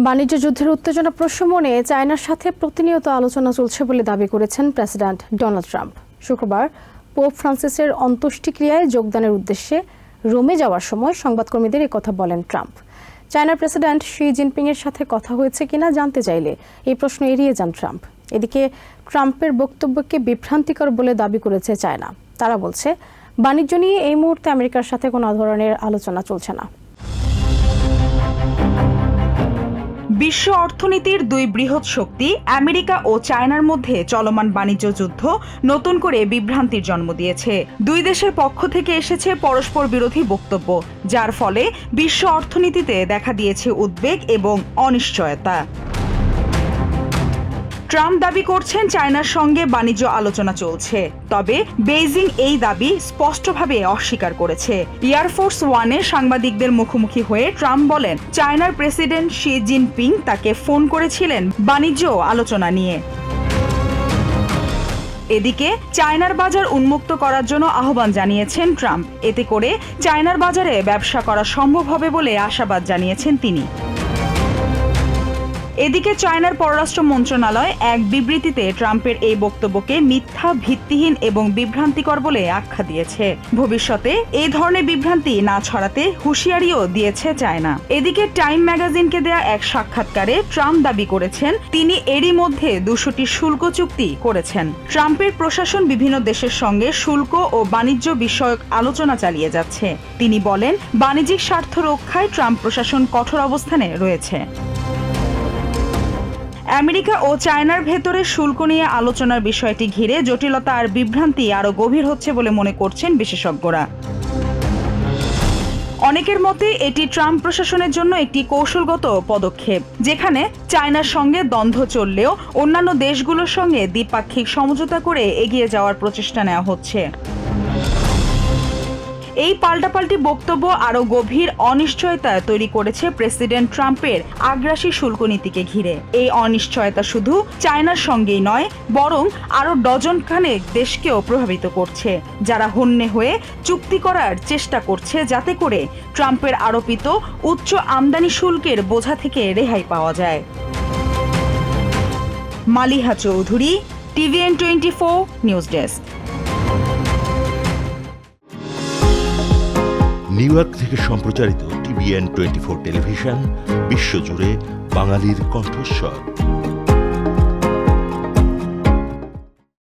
বাণিজ্য যুদ্ধের উত্তেজনা প্রশমনে চায়নার সাথে প্রতিনিয়ত আলোচনা চলছে বলে দাবি করেছেন প্রেসিডেন্ট ডোনাল্ড ট্রাম্প। শুক্রবার পোপ ফ্রান্সিসের অন্ত্যেষ্টিক্রিয়ায় যোগদানের উদ্দেশ্যে রোমে যাওয়ার সময় সংবাদকর্মীদের একথা বলেন ট্রাম্প। চায়নার প্রেসিডেন্ট শি জিনপিংয়ের সাথে কথা হয়েছে কিনা জানতে চাইলে এই প্রশ্ন এড়িয়ে যান ট্রাম্প। এদিকে ট্রাম্পের বক্তব্যকে বিভ্রান্তিকর বলে দাবি করেছে চায়না। তারা বলছে, বাণিজ্য নিয়ে এই মুহূর্তে আমেরিকার সাথে কোনো ধরনের আলোচনা চলছে না। বিশ্ব অর্থনীতির দুই বৃহৎ শক্তি আমেরিকা ও চায়নার মধ্যে চলমান বাণিজ্য যুদ্ধ নতুন করে বিভ্রান্তির জন্ম দিয়েছে। দুই দেশের পক্ষ থেকে এসেছে পরস্পর বিরোধী বক্তব্য, যার ফলে বিশ্ব অর্থনীতিতে দেখা দিয়েছে উদ্বেগ এবং অনিশ্চয়তা। ট্রাম্প দাবি করছেন চায়নার সঙ্গে বাণিজ্য আলোচনা চলছে, তবে বেইজিং এই দাবি স্পষ্টভাবে অস্বীকার করেছে। এয়ারফোর্স ওয়ানে সাংবাদিকদের মুখোমুখি হয়ে ট্রাম্প বলেন, চায়নার প্রেসিডেন্ট শি জিনপিং তাকে ফোন করেছিলেন বাণিজ্য আলোচনা নিয়ে। এদিকে চায়নার বাজার উন্মুক্ত করার জন্য আহ্বান জানিয়েছেন ট্রাম্প। এতে করে চায়নার বাজারে ব্যবসা করা সম্ভব হবে বলে আশাবাদ জানিয়েছেন তিনি। এদিকে চায়নার পররাষ্ট্র মন্ত্রণালয় এক বিবৃতিতে ট্রাম্পের এই বক্তব্যকে মিথ্যা, ভিত্তিহীন এবং বিভ্রান্তিকর বলে আখ্যা দিয়েছে। ভবিষ্যতে এই ধরনের বিভ্রান্তি না ছড়াতে হুঁশিয়ারিও দিয়েছে চায়না। এদিকে টাইম ম্যাগাজিনকে দেয়া এক সাক্ষাৎকারে ট্রাম্প দাবি করেছেন তিনি এরই মধ্যে 200টি শুল্ক চুক্তি করেছেন। ট্রাম্পের প্রশাসন বিভিন্ন দেশের সঙ্গে শুল্ক ও বাণিজ্য বিষয়ক আলোচনা চালিয়ে যাচ্ছে। তিনি বলেন, বাণিজ্যিক স্বার্থ রক্ষায় ট্রাম্প প্রশাসন কঠোর অবস্থানে রয়েছে। আমেরিকা ও চায়নার ভেতরে শুল্ক নিয়ে আলোচনার বিষয়টি ঘিরে জটিলতা আর বিভ্রান্তি আরও গভীর হচ্ছে বলে মনে করছেন বিশেষজ্ঞরা। অনেকের মতে এটি ট্রাম্প প্রশাসনের জন্য একটি কৌশলগত পদক্ষেপ, যেখানে চায়নার সঙ্গে দ্বন্দ্ব চললেও অন্যান্য দেশগুলোর সঙ্গে দ্বিপাক্ষিক সমঝোতা করে এগিয়ে যাওয়ার প্রচেষ্টা নেওয়া হচ্ছে। এই পাল্টাপাল্টি বক্তব্য আরও গভীর অনিশ্চয়তা তৈরি করেছে প্রেসিডেন্ট ট্রাম্পের আগ্রাসী শুল্ক নীতিকে ঘিরে। এই অনিশ্চয়তা শুধু চায়নার সঙ্গেই নয়, বরং আরও ডজন খানেক দেশকেও প্রভাবিত করছে, যারা হন্যে হয়ে চুক্তি করার চেষ্টা করছে যাতে করে ট্রাম্পের আরোপিত উচ্চ আমদানি শুল্কের বোঝা থেকে রেহাই পাওয়া যায়। Maliha Chowdhury, TVN24 news desk. New York থেকে সম্প্রচারিত TVN24 টেলিভিশন বিশ্বজুড়ে বাঙালির কণ্ঠস্বর।